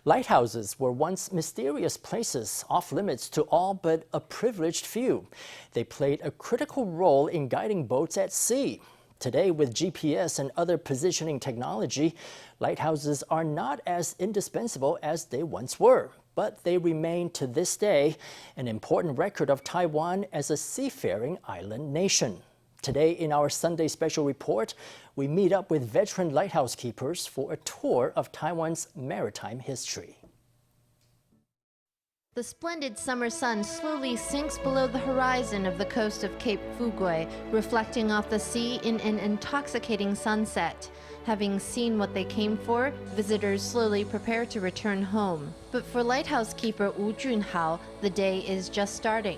Lighthouses were once mysterious places off limits to all but a privileged few. They played a critical role in guiding boats at sea. Today, with GPS and other positioning technology, lighthouses are not as indispensable as they once were, but they remain to this day an important record of Taiwan as a seafaring island nation. Today, in our Sunday special report, we meet up with veteran lighthouse keepers for a tour of Taiwan's maritime history. The splendid summer sun slowly sinks below the horizon of the coast of Cape Fuguei, reflecting off the sea in an intoxicating sunset. Having seen what they came for, visitors slowly prepare to return home. But for lighthouse keeper Wu Chun-hao, the day is just starting.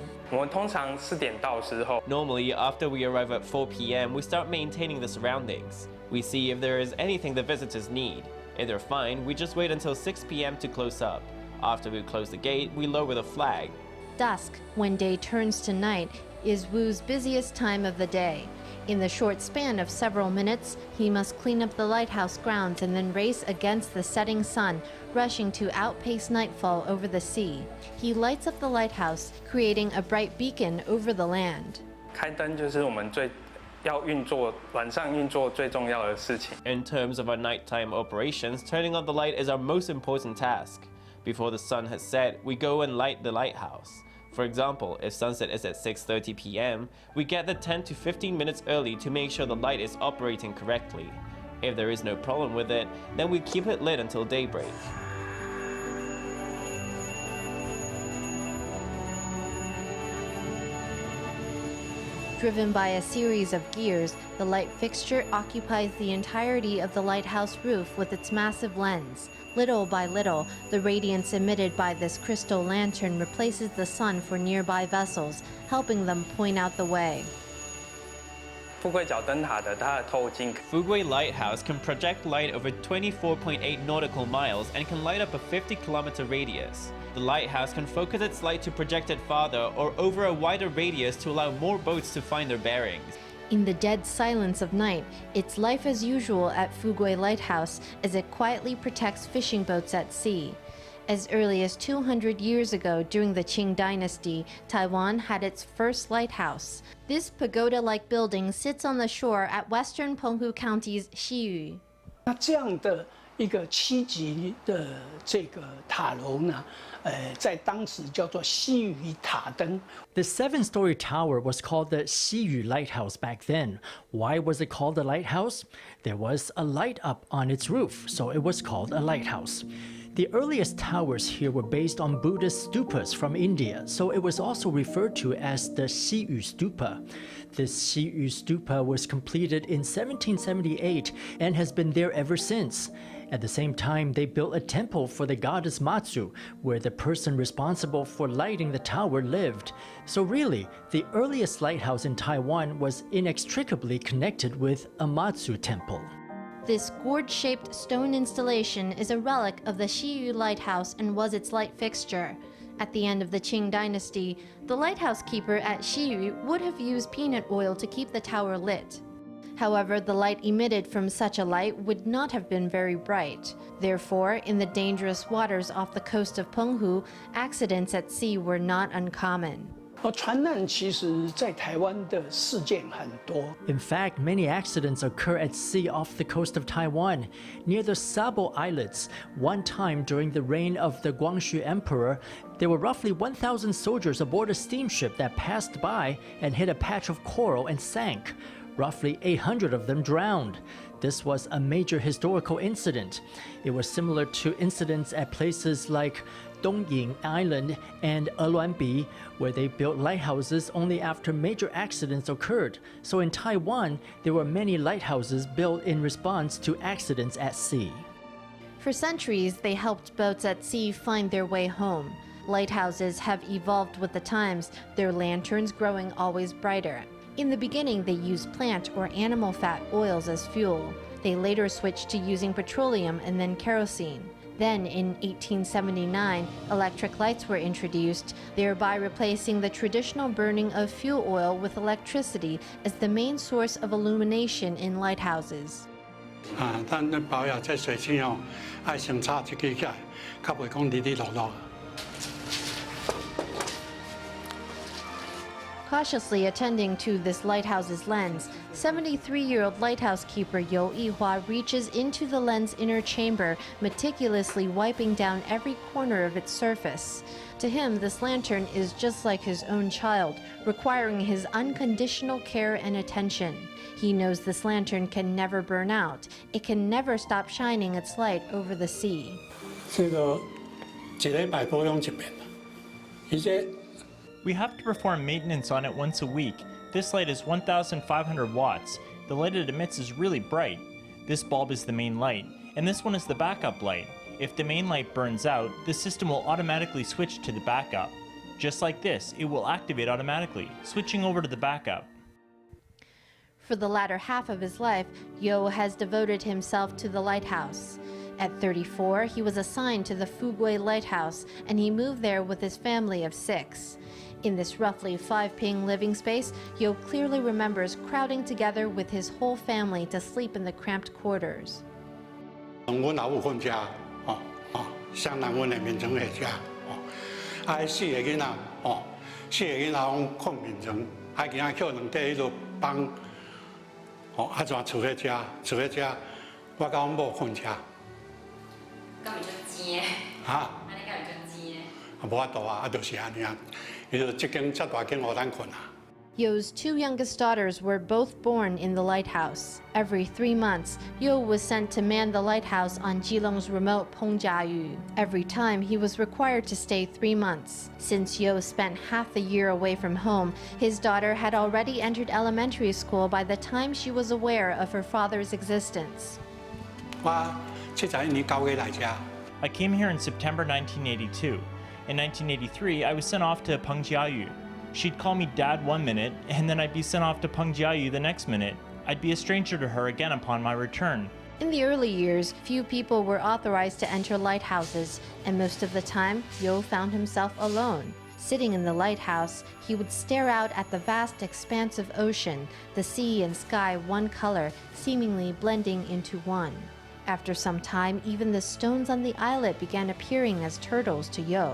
Normally, after we arrive at 4 p.m., we start maintaining the surroundings. We see if there is anything the visitors need. If they're fine, we just wait until 6 p.m. to close up. After we close the gate, we lower the flag. Dusk, when day turns to night, is Wu's busiest time of the day. In the short span of several minutes, he must clean up the lighthouse grounds and then race against the setting sun, rushing to outpace nightfall over the sea. He lights up the lighthouse, creating a bright beacon over the land. In terms of our nighttime operations, turning on the light is our most important task. Before the sun has set, we go and light the lighthouse. For example, if sunset is at 6:30 p.m., we get there 10 to 15 minutes early to make sure the light is operating correctly. If there is no problem with it, then we keep it lit until daybreak. Driven by a series of gears, the light fixture occupies the entirety of the lighthouse roof with its massive lens. Little by little, the radiance emitted by this crystal lantern replaces the sun for nearby vessels, helping them point out the way. Fuguei Lighthouse can project light over 24.8 nautical miles and can light up a 50-kilometer radius. The lighthouse can focus its light to project it farther or over a wider radius to allow more boats to find their bearings. In the dead silence of night, it's life as usual at Fuguei Lighthouse as it quietly protects fishing boats at sea. As early as 200 years ago, during the Qing dynasty, Taiwan had its first lighthouse. This pagoda-like building sits on the shore at western Penghu County's Xiyu. 一个7级的这个塔楼呢，在当时叫做西屿塔灯。The 7-story tower was called the Xiyu Lighthouse back then. Why was it called a lighthouse? There was a light up on its roof, so it was called a lighthouse. The earliest towers here were based on Buddhist stupas from India, so it was also referred to as the Xiyu Stupa. This Xiyu Stupa was completed in 1778 and has been there ever since. At the same time, they built a temple for the goddess Matsu, where the person responsible for lighting the tower lived. So really, the earliest lighthouse in Taiwan was inextricably connected with a Matsu temple. This gourd-shaped stone installation is a relic of the Xiyu Lighthouse and was its light fixture. At the end of the Qing dynasty, the lighthouse keeper at Xiyu would have used peanut oil to keep the tower lit. However, the light emitted from such a light would not have been very bright. Therefore, in the dangerous waters off the coast of Penghu, accidents at sea were not uncommon. 船难其实在台湾的事件很多。 In fact, many accidents occur at sea off the coast of Taiwan. Near the Sabo Islets, one time during the reign of the Guangxu Emperor, there were roughly 1,000 soldiers aboard a steamship that passed by and hit a patch of coral and sank. Roughly 800 of them drowned. This was a major historical incident. It was similar to incidents at places like Dongying Island and Eluanbi, where they built lighthouses only after major accidents occurred. So in Taiwan, there were many lighthouses built in response to accidents at sea. For centuries, they helped boats at sea find their way home. Lighthouses have evolved with the times, their lanterns growing always brighter. In the beginning, they used plant or animal fat oils as fuel. They later switched to using petroleum and then kerosene. Then, in 1879, electric lights were introduced, thereby replacing the traditional burning of fuel oil with electricity as the main source of illumination in lighthouses. 咱保养这水性要先插一个起来。较袂讲哩哩落落。 Cautiously attending to this lighthouse's lens, 73-year-old lighthouse keeper You Yihua reaches into the lens inner chamber, meticulously wiping down every corner of its surface. To him, this lantern is just like his own child, requiring his unconditional care and attention. He knows this lantern can never burn out. It can never stop shining its light over the sea. 这个一礼拜保养一遍，而且 We have to perform maintenance on it once a week. This light is 1,500 watts. The light it emits is really bright. This bulb is the main light, and this one is the backup light. If the main light burns out, the system will automatically switch to the backup. Just like this, it will activate automatically, switching over to the backup. For the latter half of his life, Yo has devoted himself to the lighthouse. At 34, he was assigned to the Fuguei Lighthouse, and he moved there with his family of 6. In this roughly 5-ping living space, Yo clearly remembers crowding together with his whole family to sleep in the cramped quarters. 阮老母瞓遮，双人阮的眠床下遮，4个囡仔，4个囡仔拢困眠床，今仔捡2块迄落放，怎厝咧遮，我甲阮某瞓遮。咁咪真尖嘅，哈？安尼咁咪真尖嘅。无法度啊，就是安尼啊，伊就即间遮大间互咱困啊。 Yo's 2 youngest daughters were both born in the lighthouse. Every 3 months, Yo was sent to man the lighthouse on Geelong's remote Pengjiayu. Every time, he was required to stay 3 months. Since Yo spent half the year away from home, his daughter had already entered elementary school by the time she was aware of her father's existence. 我71年9月来遮。 I came here in September 1982. In 1983, I was sent off to Pengjiayu. She'd call me Dad one minute, and then I'd be sent off to Pengjiayu the next minute. I'd be a stranger to her again upon my return. In the early years, few people were authorized to enter lighthouses, and most of the time, Yo found himself alone. Sitting in the lighthouse, he would stare out at the vast expanse of ocean, the sea and sky one color, seemingly blending into one. After some time, even the stones on the islet began appearing as turtles to Yo.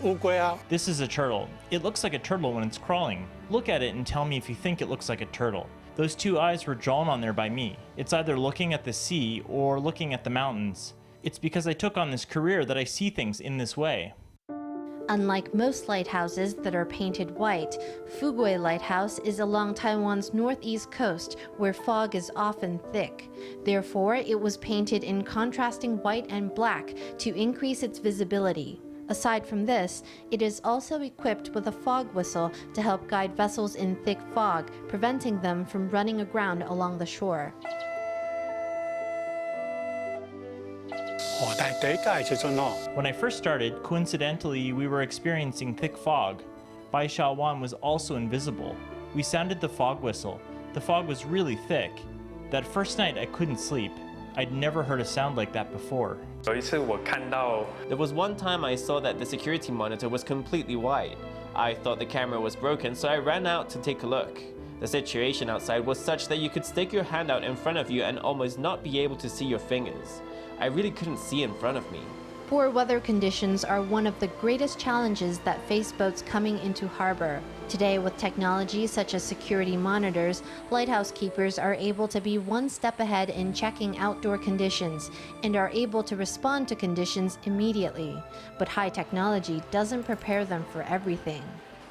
乌龟啊， This is a turtle. It looks like a turtle when it's crawling. Look at it and tell me if you think it looks like a turtle. Those 2 eyes were drawn on there by me. It's either looking at the sea or looking at the mountains. It's because I took on this career that I see things in this way. Unlike most lighthouses that are painted white, Fuguei Lighthouse is along Taiwan's northeast coast where fog is often thick. Therefore, it was painted in contrasting white and black to increase its visibility. Aside from this, it is also equipped with a fog whistle to help guide vessels in thick fog, preventing them from running aground along the shore. 但第一届的时阵 When I first started, coincidentally, we were experiencing thick fog. Bai Shawan was also invisible. We sounded the fog whistle. The fog was really thick. That first night, I couldn't sleep. I'd never heard a sound like that before. 有一次我看到 There was one time I saw that the security monitor was completely white. I thought the camera was broken, so I ran out to take a look. The situation outside was such that you could stick your hand out in front of you and almost not be able to see your fingers. I really couldn't see in front of me. Poor weather conditions are one of the greatest challenges that face boats coming into harbor. Today, with technology such as security monitors, lighthouse keepers are able to be one step ahead in checking outdoor conditions and are able to respond to conditions immediately. But high technology doesn't prepare them for everything.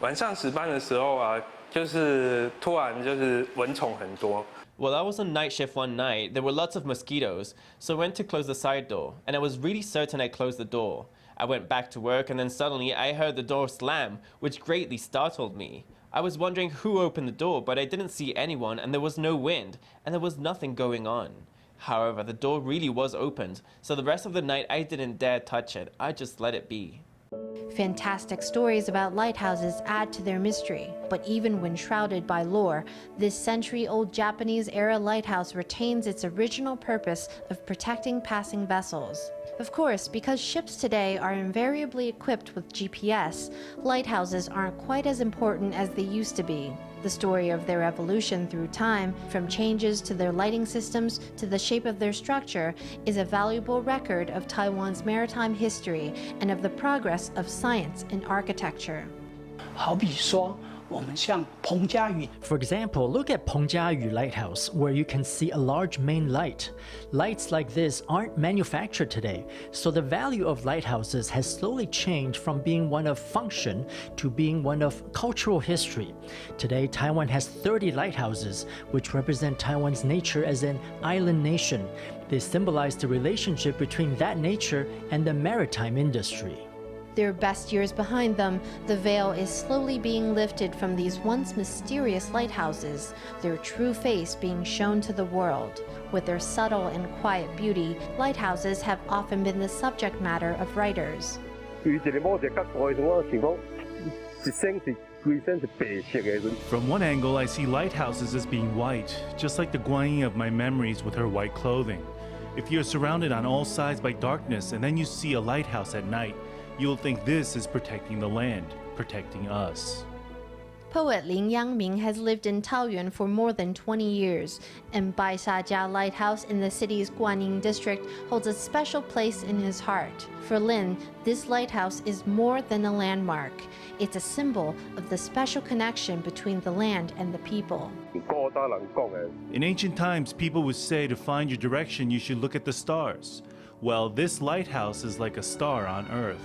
晚上值班的时候啊，就是突然就是蚊虫很多。 Well, I was on night shift one night. There were lots of mosquitoes, so I went to close the side door, and I was really certain I closed the door. I went back to work, and then suddenly I heard the door slam, which greatly startled me. I was wondering who opened the door, but I didn't see anyone, and there was no wind, and there was nothing going on. However, the door really was opened, so the rest of the night I didn't dare touch it. I just let it be. Fantastic stories about lighthouses add to their mystery, but even when shrouded by lore, this century-old Japanese-era lighthouse retains its original purpose of protecting passing vessels. Of course, because ships today are invariably equipped with GPS, lighthouses aren't quite as important as they used to be. The story of their evolution through time, from changes to their lighting systems to the shape of their structure, is a valuable record of Taiwan's maritime history and of the progress of science and architecture. 好比说，我们像彭佳屿 For example, look at Pengjiayu Lighthouse, where you can see a large main light. Lights like this aren't manufactured today, so the value of lighthouses has slowly changed from being one of function to being one of cultural history. Today, Taiwan has 30 lighthouses, which represent Taiwan's nature as an island nation. They symbolize the relationship between that nature and the maritime industry. Their best years behind them, the veil is slowly being lifted from these once mysterious lighthouses, their true face being shown to the world. With their subtle and quiet beauty, lighthouses have often been the subject matter of writers. From one angle, I see lighthouses as being white, just like the Guanyin of my memories with her white clothing. If you're surrounded on all sides by darkness and then you see a lighthouse at night, you'll think this is protecting the land, protecting us. Poet Lin Yangming has lived in Taoyuan for more than 20 years, and Baisajia Lighthouse in the city's Guanyin district holds a special place in his heart. For Lin, this lighthouse is more than a landmark. It's a symbol of the special connection between the land and the people. In ancient times, people would say to find your direction, you should look at the stars. Well, this lighthouse is like a star on Earth.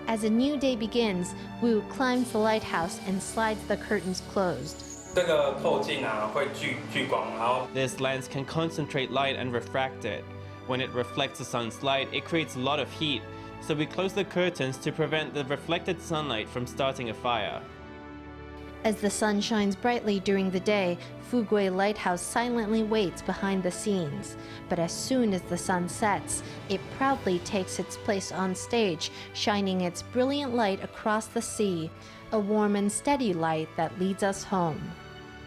As a new day begins, Wu climbs the lighthouse and slides the curtains closed. This lens can concentrate light and refract it. When it reflects the sun's light, it creates a lot of heat, so we close the curtains to prevent the reflected sunlight from starting a fire. As the sun shines brightly during the day, Fuguei Lighthouse silently waits behind the scenes. But as soon as the sun sets, it proudly takes its place on stage, shining its brilliant light across the sea, a warm and steady light that leads us home.